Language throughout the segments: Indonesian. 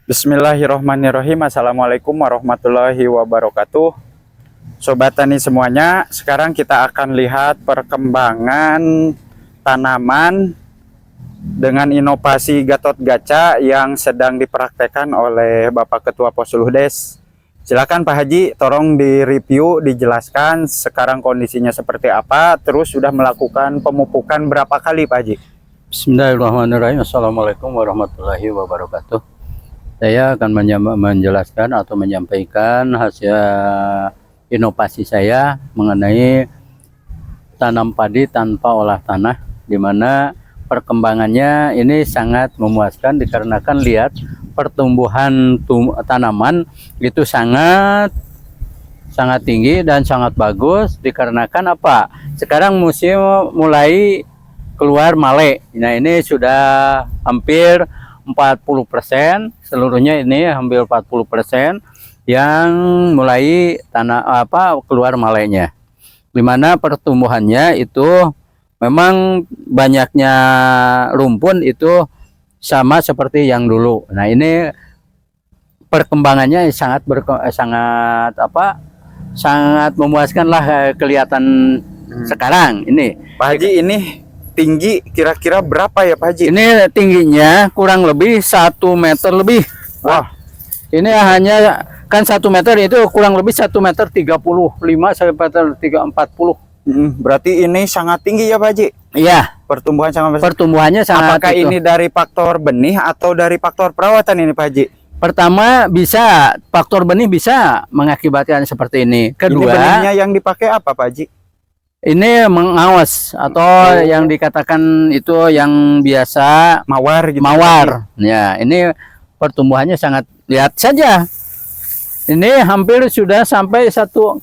Bismillahirrohmanirrohim. Assalamualaikum warahmatullahi wabarakatuh. Sobat tani semuanya, sekarang kita akan lihat perkembangan tanaman dengan inovasi Gatot Kaca yang sedang dipraktekkan oleh Bapak Ketua Posuludes. Silakan Pak Haji, tolong direview, dijelaskan sekarang kondisinya seperti apa, terus sudah melakukan pemupukan berapa kali Pak Haji? Bismillahirrahmanirrahim. Assalamualaikum warahmatullahi wabarakatuh. Saya akan menjelaskan atau menyampaikan hasil inovasi saya mengenai tanam padi tanpa olah tanah, di mana perkembangannya ini sangat memuaskan dikarenakan lihat pertumbuhan tanaman itu sangat tinggi dan sangat bagus dikarenakan apa? Sekarang musim mulai keluar male. Nah, ini sudah hampir 40%, seluruhnya ini hampir 40% yang mulai keluar malenya. Dimana pertumbuhannya itu memang banyaknya rumpun itu sama seperti yang dulu. Nah, ini perkembangannya sangat memuaskan lah kelihatan sekarang ini. Pak Haji, ini tinggi kira-kira berapa ya Pak Haji? Ini tingginya kurang lebih 1 meter lebih. Wah, ini hanya kan 1 meter itu kurang lebih 1 meter 35 sampai 40. Berarti ini sangat tinggi ya Pak Haji? Iya, Pertumbuhan sangat besar. pertumbuhannya sangat. Apakah ini dari faktor benih atau dari faktor perawatan ini Pak Haji? Pertama, bisa faktor benih bisa mengakibatkan seperti ini. Ini Kedua, benihnya yang dipakai apa Pak Haji? ini mengawas atau yang dikatakan itu yang biasa Mawar gitu. mawar. Ya, ini pertumbuhannya sangat, lihat saja. Ini hampir sudah sampai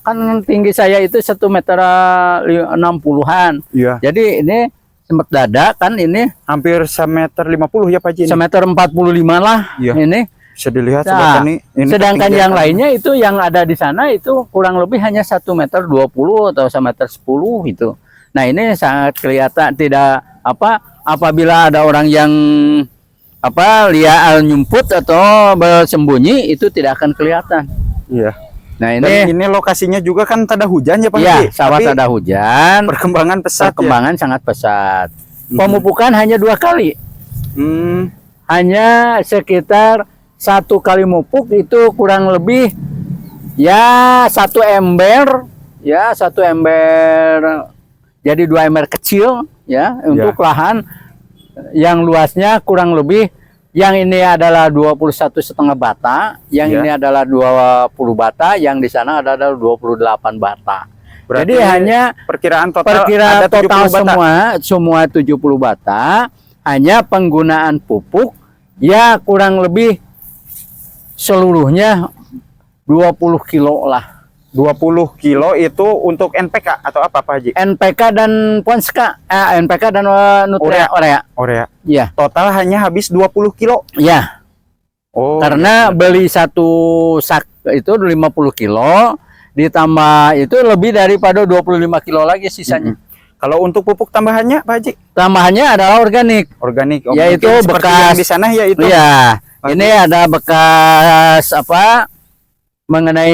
kan tinggi saya itu 1 meter 60-an. Iya. Jadi ini sempat dada kan ini Hampir 1,50 meter ya Pak Haji? 1 meter 45 lah. Iya. Ini. Bisa dilihat Nah, Sobat Tani. Ini sedangkan ketinggian yang lainnya itu yang ada di sana itu kurang lebih hanya 1 meter 20 atau 1 meter 10 itu. Nah, ini sangat kelihatan tidak apabila ada orang yang lihat nyumput atau bersembunyi itu tidak akan kelihatan. Iya. Nah, Dan ini lokasinya juga kan tada hujan ya Pak ya, Haji? sawah Tapi ada hujan, perkembangan pesat perkembangan sangat pesat. Mhm. Pemupukan hanya 2 kali. ya? Hanya sekitar 1 kali mupuk itu kurang lebih ya 1 ember, ya 1 ember, jadi 2 ember kecil ya untuk lahan yang luasnya kurang lebih, yang ini adalah 21,5 bata, yang ini adalah 20 bata, yang di sana adalah 28 bata. Berarti Jadi hanya perkiraan total perkiraan ada 70 total bata. semua 70 bata, hanya penggunaan pupuk ya kurang lebih seluruhnya 20 kilo lah. 20 kilo itu untuk NPK atau apa Pak Haji? NPK dan Ponska, NPK dan Urea. Ya, Total hanya habis 20 kilo. ya. Oh. Karena beli 1 sak itu 50 kilo, ditambah itu lebih daripada 25 kilo lagi sisanya. Kalau untuk pupuk tambahannya Pak Haji? Tambahannya adalah organik. Organik. Yaitu mungkin seperti bekas yang di sana ya itu. Iya. Ini ada bekas mengenai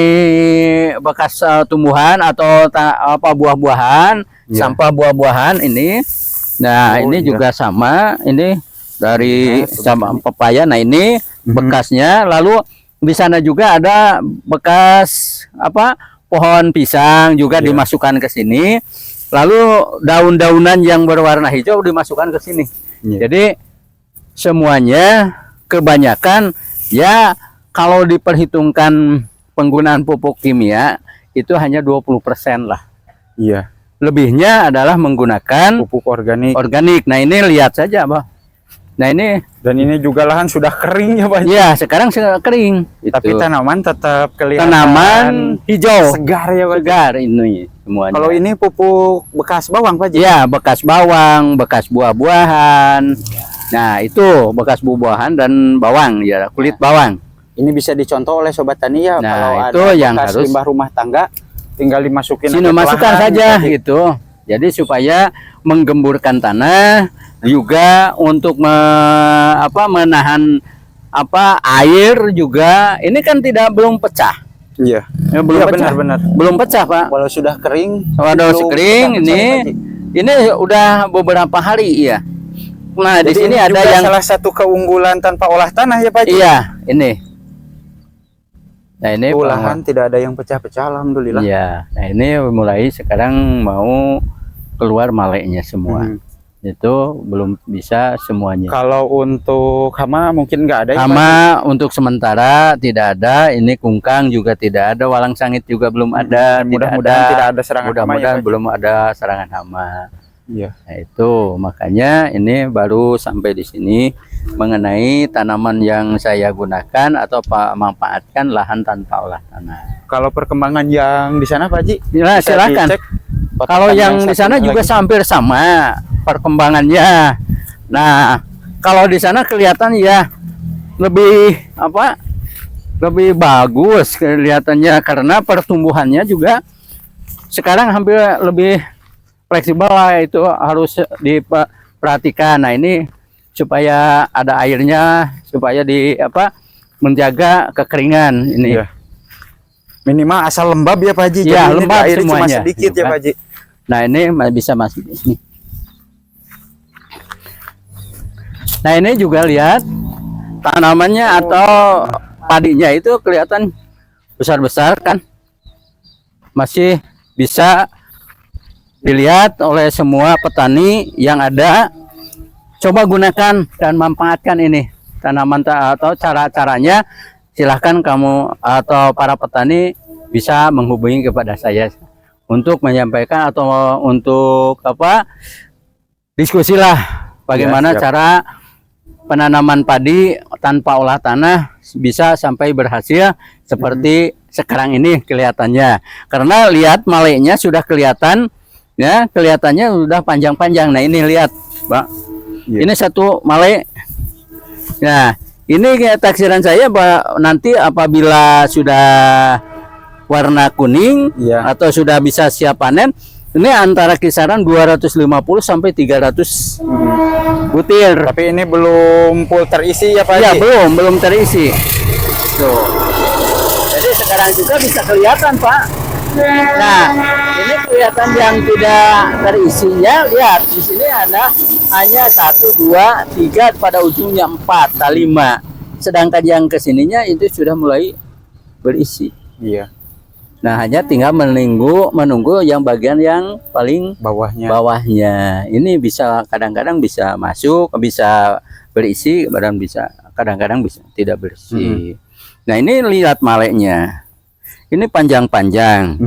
bekas tumbuhan atau buah-buahan, sampah buah-buahan ini. Nah, ini juga sama, ini dari sama pepaya. Nah, ini bekasnya. Lalu di sana juga ada bekas pohon pisang juga dimasukkan ke sini. Lalu daun-daunan yang berwarna hijau dimasukkan ke sini. Jadi semuanya kebanyakan ya kalau diperhitungkan penggunaan pupuk kimia itu hanya 20% lah. Iya. Lebihnya adalah menggunakan Pupuk organik. Nah, ini lihat saja, Pak. Nah, ini Dan ini juga lahan sudah kering ya Pak Haji? ya sekarang kering. Tapi tanaman tetap kelihatan Tanaman hijau, segar ya Pak Haji? segar ini semuanya. Kalau ini pupuk bekas bawang Pak Haji? Ya, bekas bawang, bekas buah-buahan. Nah, itu bekas buah-buahan dan bawang ya, kulit bawang. Ini bisa dicontoh oleh Sobat Tani ya. Nah, kalau itu ada yang bekas harus limbah rumah tangga tinggal dimasukin sini aja ke masukkan lahan, saja Pak Haji. gitu. Jadi supaya menggemburkan tanah, juga untuk menahan apa air juga ini kan belum pecah. Iya. Ya, belum Iya, pecah. benar-benar. Belum pecah, Pak. Walau sudah kering. Waduh, belum kering pecah-pecah ya, Pak Haji. ini udah beberapa hari ya. Nah, di Jadi sini ini ada juga yang salah satu keunggulan tanpa olah tanah ya Pak Haji. iya, ini. Nah, ini Olahan tidak ada yang pecah-pecah, alhamdulillah. iya. Nah, ini mulai sekarang mau keluar maleknya semua. Itu belum bisa semuanya. Kalau untuk hama mungkin nggak ada ya, Pak Haji? Hama untuk sementara tidak ada. Ini kungkang juga tidak ada. Walang sangit juga belum ada. Mudah-mudahan tidak ada serangan hama ya, Mudah-mudahan Pak Haji? belum ada serangan hama. Iya. Nah, itu makanya ini baru sampai di sini mengenai tanaman yang saya gunakan atau manfaatkan lahan tanpa olah tanah. Kalau perkembangan yang di sana Pak Haji, Ya, bisa silakan. dicek. Kalau yang di satunya sana juga lagi. hampir sama perkembangannya. Nah, kalau di sana kelihatan ya lebih apa? Lebih bagus kelihatannya karena pertumbuhannya juga sekarang hampir lebih fleksibel lah, itu harus diperhatikan. Nah, ini supaya ada airnya, supaya menjaga kekeringan ini. Iya. Minimal asal lembab ya Pak Haji. Iya, Jadi ini lembab airnya cuma semuanya. sedikit ya Pak Haji. Nah, ini bisa masuk di sini. Nah, ini juga lihat tanamannya atau padinya itu kelihatan besar-besar kan. Masih bisa dilihat oleh semua petani yang ada. Coba gunakan dan manfaatkan ini tanaman atau cara-caranya. Silahkan kamu atau para petani bisa menghubungi kepada saya untuk menyampaikan atau untuk diskusi lah bagaimana Ya, siap. cara penanaman padi tanpa olah tanah bisa sampai berhasil seperti sekarang ini kelihatannya. Karena lihat maleknya sudah kelihatan ya, kelihatannya sudah panjang-panjang. Nah, ini lihat, Pak. Iya. Ini satu malek. Nah, ini kayak taksiran saya nanti apabila sudah warna kuning Iya. atau sudah bisa siap panen, ini antara kisaran 250 sampai 300 butir. Tapi ini belum full terisi ya Pak Ya, Haji? belum terisi. Tuh. Jadi sekarang juga bisa kelihatan, Pak. Nah, ini kelihatan yang tidak terisinya. Lihat, di sini ada hanya 1, 2, 3, pada ujungnya 4, 5. Sedangkan yang kesininya itu sudah mulai berisi. Iya. Nah, hanya tinggal menunggu yang bagian yang paling bawahnya. Ini bisa kadang-kadang bisa masuk, bisa berisi, kadang-kadang bisa tidak berisi. Nah, ini lihat maleknya. Ini panjang-panjang.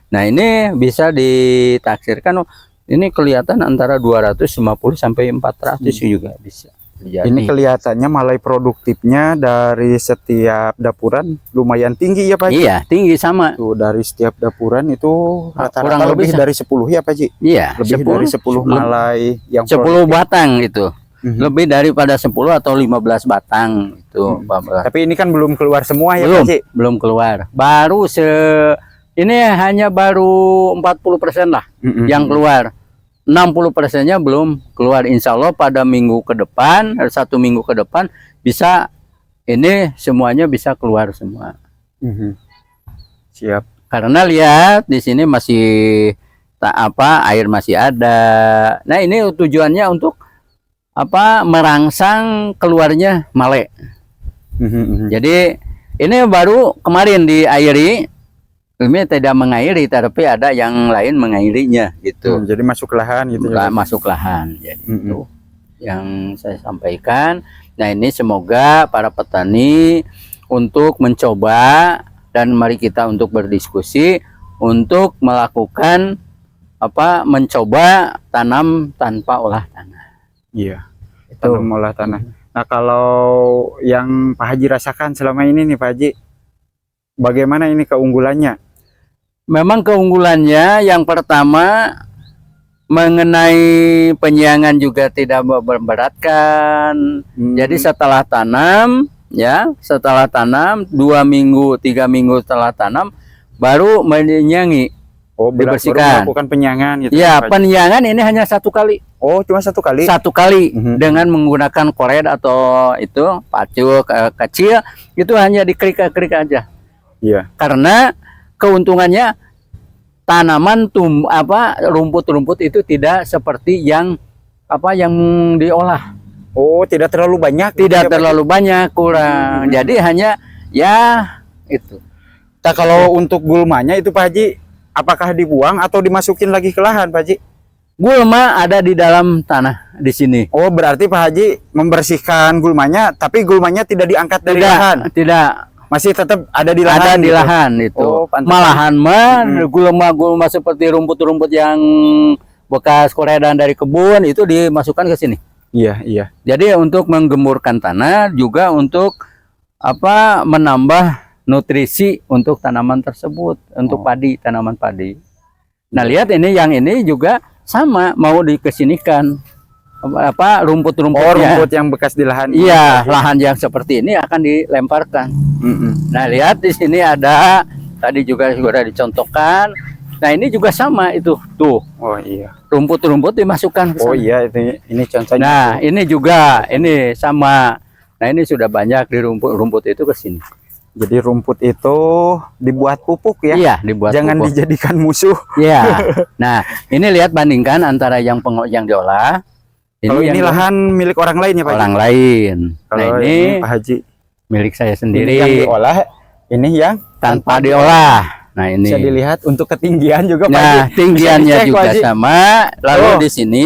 Nah, ini bisa ditaksirkan ini kelihatan antara 250 sampai 400 juga bisa. Jadi, ini kelihatannya malai produktifnya dari setiap dapuran lumayan tinggi ya Pak Haji? iya, tinggi sama. Tuh, dari setiap dapuran itu rata-rata kurang lebih lebih dari 10 ya Pak Haji? Iya, Lebih dari 10 malai yang 10 batang itu. produktif. Lebih daripada 10 atau 15 batang itu, Pak. Tapi ini kan belum keluar semua ya belum, Pak Haji? belum keluar. Baru ini hanya baru 40% lah yang keluar. 60%-nya belum keluar. Insya Allah pada minggu ke depan, 1 minggu ke depan bisa ini semuanya bisa keluar semua. Siap. Karena lihat di sini masih air masih ada. Nah, ini tujuannya untuk merangsang keluarnya malek. Jadi ini baru kemarin diairi. Ini tidak mengairi, tapi ada yang lain mengairinya gitu. Jadi masuk ke lahan gitu ya. Masuk lahan. Jadi itu yang saya sampaikan. Nah, ini semoga para petani untuk mencoba dan mari kita untuk berdiskusi untuk melakukan mencoba tanam tanpa olah tanah. Iya. Tanam olah tanah. Nah, kalau yang Pak Haji rasakan selama ini nih Pak Haji, bagaimana ini keunggulannya? Memang keunggulannya yang pertama mengenai penyiangan juga tidak memberatkan. Jadi setelah tanam 2 minggu, 3 minggu setelah tanam baru menyiangi. Oh, baru dibersihkan. melakukan penyiangan gitu. Ya, Pak Haji. penyiangan ini hanya 1 kali. Oh, cuma 1 kali. 1 kali Mhm. dengan menggunakan koret atau itu pacu kecil, itu hanya dikerik-kerik aja. Iya. Karena keuntungannya tanaman rumput-rumput itu tidak seperti yang yang diolah. Oh, tidak terlalu banyak. gitu ya, Tidak Pak Haji? terlalu banyak, kurang. Mhm. Jadi hanya ya itu. Nah, kalau untuk gulmanya itu Pak Haji, apakah dibuang atau dimasukin lagi ke lahan Pak Haji? Gulma ada di dalam tanah di sini. Oh, berarti Pak Haji membersihkan gulmanya, tapi gulmanya tidak diangkat dari lahan. Tidak Masih tetap ada di lahan. ada di gitu. lahan itu. Oh, pantesan. Malahan gulma-gulma seperti rumput-rumput yang bekas koredan dari kebun itu dimasukkan ke sini. Iya, iya. Jadi untuk menggemburkan tanah juga untuk menambah nutrisi untuk tanaman tersebut, untuk tanaman padi. Nah, lihat ini yang ini juga sama mau dikesinikan rumput-rumputnya. Oh, rumput yang bekas di lahan. Iya, lahan yang seperti ini akan dilemparkan. Mm-mm. Nah, lihat di sini ada tadi juga sudah dicontohkan. Nah, ini juga sama itu. Tuh, Oh iya. rumput-rumput dimasukkan ke Oh sana. iya, ini contohnya. Nah, ini juga ini sama. Nah, ini sudah banyak di rumput itu ke sini. Jadi rumput itu dibuat pupuk ya. Iya, dibuat Jangan pupuk. dijadikan musuh. Iya. Nah, ini lihat bandingkan antara yang diolah. Kalau ini yang lahan milik orang lain ya Pak Haji? orang lain. Kalau Nah, ini ini Pak Haji milik saya ini yang sendiri diolah, ini yang tanpa diolah. Nah, ini. bisa dilihat untuk ketinggian juga Pak Nah, Haji. tinggiannya Bisa dicek, Pak juga Haji. sama. Lalu Oh. di sini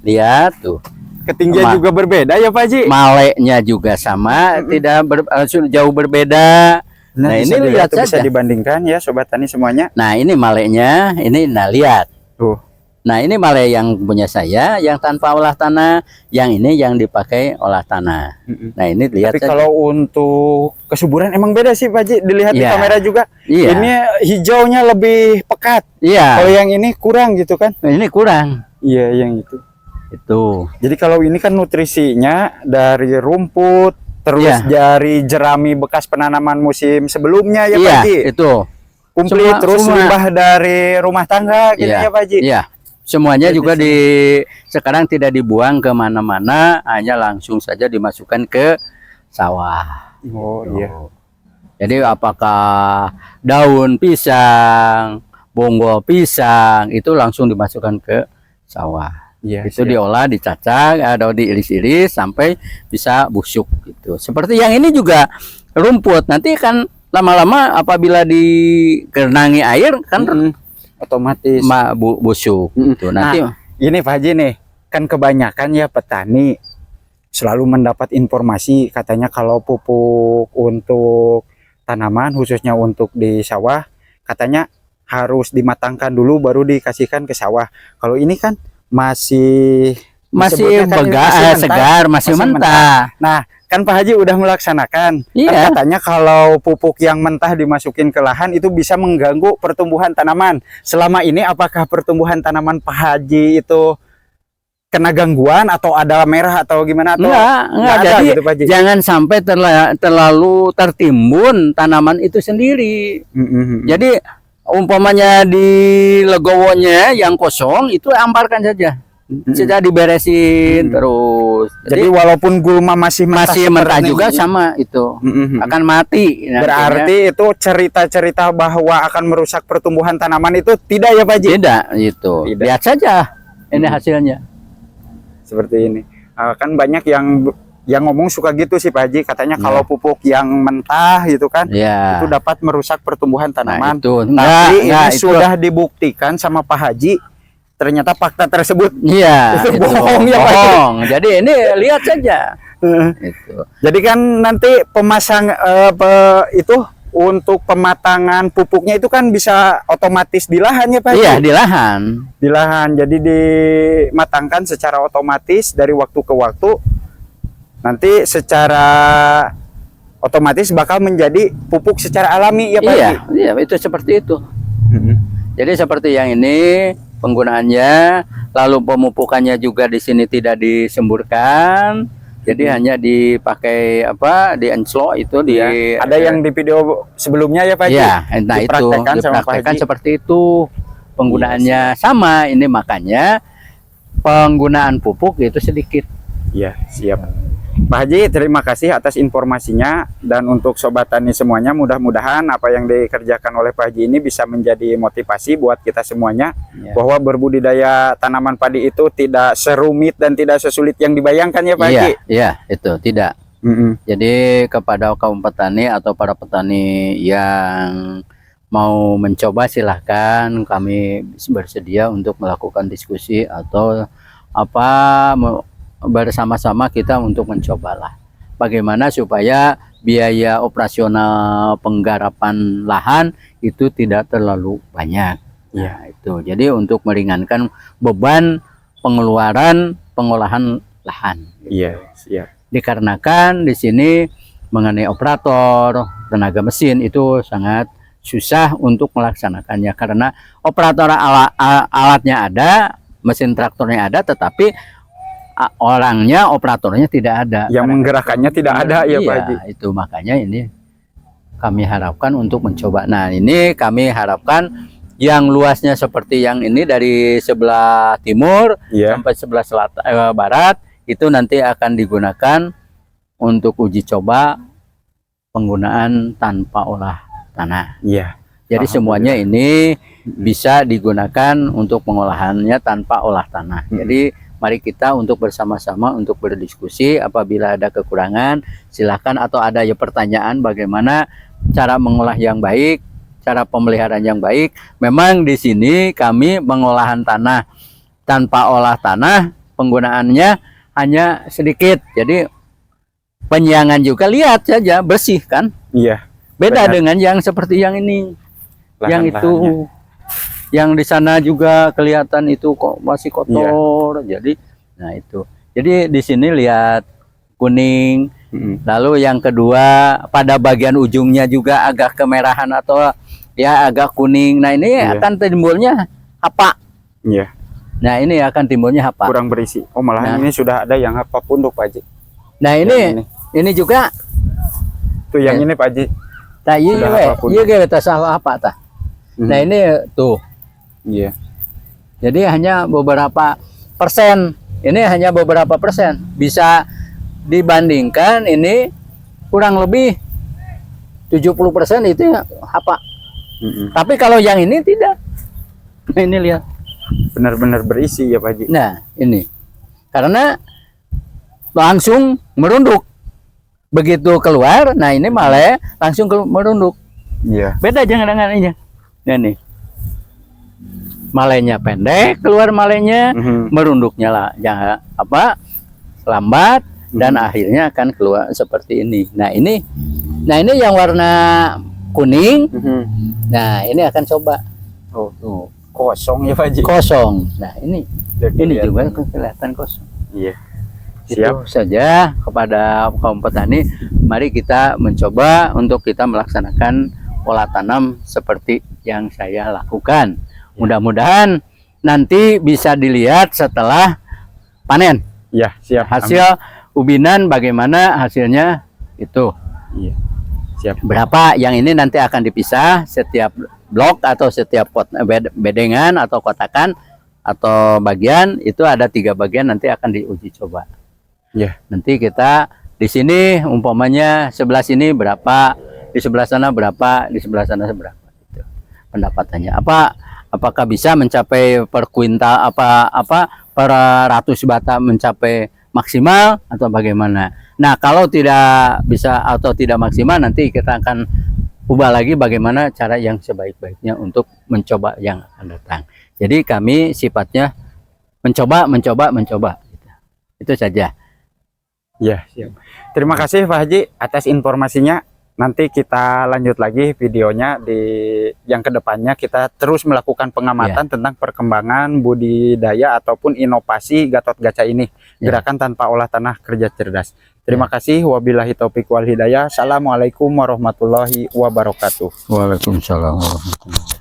lihat tuh. Ketinggian juga berbeda ya Pak Haji. Maleknya juga sama, tidak jauh berbeda. Nah, ini dilihat, lihat bisa saja. dibandingkan ya Sobat Tani semuanya. Nah, ini maleknya, ini lihat. Tuh. Nah, ini malek yang punya saya, yang tanpa olah tanah, yang ini yang dipakai olah tanah. Mm-mm. Nah, ini lihat Tapi saja. kalau untuk kesuburan emang beda sih Pak Haji. Dilihat di Iya. kamera juga. Iya. Ini hijaunya lebih pekat. Iya. Kalau yang ini kurang gitu kan? Ini kurang. Iya, yang itu. Itu. Jadi kalau ini kan nutrisinya dari rumput, terus Iya. dari jerami bekas penanaman musim sebelumnya ya Pak Iya, Haji. itu. Komplit, Semua- terus semua. limbah dari rumah tangga gitu Iya. ya Pak Haji. Iya. Semuanya Jadi juga sekarang tidak dibuang ke mana-mana, hanya langsung saja dimasukkan ke sawah. Oh Tuh. iya. Jadi apakah daun pisang, bonggol pisang itu langsung dimasukkan ke sawah. Iya. Itu siap. diolah, dicacah atau diiris-iris sampai bisa busuk gitu. Seperti yang ini juga rumput. Nanti kan lama-lama apabila digenangi air kan Mm-mm. Otomatis. busuk Mm-mm. gitu. Nanti Ini Pak Haji nih, kan kebanyakan ya petani selalu mendapat informasi katanya kalau pupuk untuk tanaman khususnya untuk di sawah katanya harus dimatangkan dulu baru dikasihkan ke sawah. Kalau ini kan masih masih disebutnya kan ini segar, mentah. masih Masih mentah. Nah, kan Pak Haji udah melaksanakan. Kan Iya. katanya kalau pupuk yang mentah dimasukin ke lahan itu bisa mengganggu pertumbuhan tanaman. Selama ini apakah pertumbuhan tanaman Pak Haji itu kena gangguan atau ada merah atau gimana atau Enggak. nggak ada Jadi gitu, Pak Haji? jangan sampai terlalu tertimbun tanaman itu sendiri. Jadi umpamanya di legowonya yang kosong itu amparkan saja. Sudah diberesin terus. Jadi walaupun gulma masih masih mentah seperti juga ini, sama itu akan mati. nantinya. berarti itu cerita-cerita bahwa akan merusak pertumbuhan tanaman itu tidak ya Pak Haji? tidak itu. Tidak. Lihat saja ini hasilnya. Seperti ini. Kan banyak yang ngomong suka gitu sih Pak Haji, katanya Ya. kalau pupuk yang mentah gitu kan Ya. itu dapat merusak pertumbuhan tanaman. itu Tapi enggak, ini itu sudah dibuktikan sama Pak Haji. Ternyata fakta tersebut iya, itu itu bohong ya, Pak. bohong. Jadi ini lihat saja. Itu. jadi kan nanti pemasang itu untuk pematangan pupuknya itu kan bisa otomatis di lahan ya Pak Haji? Iya, di lahan. Di lahan. Jadi dimatangkan secara otomatis dari waktu ke waktu. Nanti secara otomatis bakal menjadi pupuk secara alami ya Pak Iya, Haji? iya, itu seperti itu. Jadi seperti yang ini penggunaannya, lalu pemupukannya juga di sini tidak disemburkan. Jadi hanya dipakai di enslo itu di Ada yang di video sebelumnya ya Pak Haji? ya, nah itu Dipraktekkan sama Pak dipraktekkan Haji. seperti itu. penggunaannya sama. Ini makanya penggunaan pupuk itu sedikit. Ya, siap. Pak Haji, terima kasih atas informasinya, dan untuk sobat tani semuanya, mudah-mudahan apa yang dikerjakan oleh Pak Haji ini bisa menjadi motivasi buat kita semuanya, bahwa berbudidaya tanaman padi itu tidak serumit dan tidak sesulit yang dibayangkan ya Pak Haji. Iya, itu tidak. Jadi kepada kaum petani atau para petani yang mau mencoba, silahkan, kami bersedia untuk melakukan diskusi atau apa, bersama-sama kita untuk mencobalah bagaimana supaya biaya operasional penggarapan lahan itu tidak terlalu banyak. Ya, itu. Jadi untuk meringankan beban pengeluaran pengolahan lahan. Iya, siap. Dikarenakan di sini mengenai operator, tenaga mesin itu sangat susah untuk melaksanakannya, karena operator alatnya ada, mesin traktornya ada, tetapi orangnya, operatornya tidak ada. Yang menggerakkannya tidak ada ya Pak Haji. Itu makanya ini kami harapkan untuk mencoba. Nah, ini kami harapkan yang luasnya seperti yang ini dari sebelah timur sampai sebelah barat itu nanti akan digunakan untuk uji coba penggunaan tanpa olah tanah. Iya. Jadi semuanya ini bisa digunakan untuk pengolahannya tanpa olah tanah. Jadi mari kita untuk bersama-sama untuk berdiskusi. Apabila ada kekurangan, silakan, atau ada ya pertanyaan bagaimana cara mengolah yang baik, cara pemeliharaan yang baik. Memang di sini kami pengolahan tanah tanpa olah tanah, penggunaannya hanya sedikit. Jadi penyiangan juga lihat saja bersih kan? Iya. Beda dengan yang seperti yang ini. Yang itu, yang di sana juga kelihatan itu kok masih kotor. Jadi, nah itu. Jadi di sini lihat kuning. Lalu yang kedua pada bagian ujungnya juga agak kemerahan atau ya agak kuning. Nah ini akan timbulnya hapa. Iya. Nah ini akan timbulnya hapa. Kurang berisi. Oh malahan ini sudah ada yang hapa punduk Pak Haji. Nah ini juga. Tuh yang ini Pak Haji. Nah iya kita salah apa tah. Nah ini tuh. Iya. Jadi hanya beberapa persen. Ini hanya beberapa persen. Bisa dibandingkan ini kurang lebih 70% itu apa. Tapi kalau yang ini tidak. Nah ini lihat. Benar-benar berisi ya Pak Haji. Nah ini. Karena langsung merunduk. Begitu keluar, nah ini malah langsung merunduk. Iya. Beda jangan dengan ini. Nah nih. Malainya pendek, keluar malainya, merunduknya lah jangan apa lambat, dan akhirnya akan keluar seperti ini. Nah ini yang warna kuning. Nah ini akan coba. Oh tuh kosong ya Pak Haji. Kosong. Nah ini juga kelihatan kosong. Iya. Siap. Itu saja kepada kaum petani, mari kita mencoba untuk kita melaksanakan olah tanam seperti yang saya lakukan. Mudah-mudahan nanti bisa dilihat setelah panen. Ya, siap. Hasil ubinan bagaimana hasilnya itu. Iya. Siap. Berapa yang ini nanti akan dipisah setiap blok atau setiap bedengan atau kotakan atau bagian itu ada 3 bagian nanti akan diuji coba. Ya. Nanti kita di sini umpamanya sebelah sini berapa, di sebelah sana berapa, di sebelah sana berapa. Itu pendapatannya. Apakah bisa mencapai per kuintal per ratus bata mencapai maksimal atau bagaimana? Nah kalau tidak bisa atau tidak maksimal nanti kita akan ubah lagi bagaimana cara yang sebaik-baiknya untuk mencoba yang akan datang. Jadi kami sifatnya mencoba. Itu saja. Ya, siap. Terima kasih Pak Haji atas informasinya. Nanti kita lanjut lagi videonya di yang kedepannya, kita terus melakukan pengamatan tentang perkembangan budidaya ataupun inovasi Gatot-Kaca ini, gerakan tanpa olah tanah kerja cerdas. Terima kasih. Wabillahi taufiq wal hidayah. Assalamualaikum warahmatullahi wabarakatuh. Waalaikumsalam warahmatullahi wabarakatuh.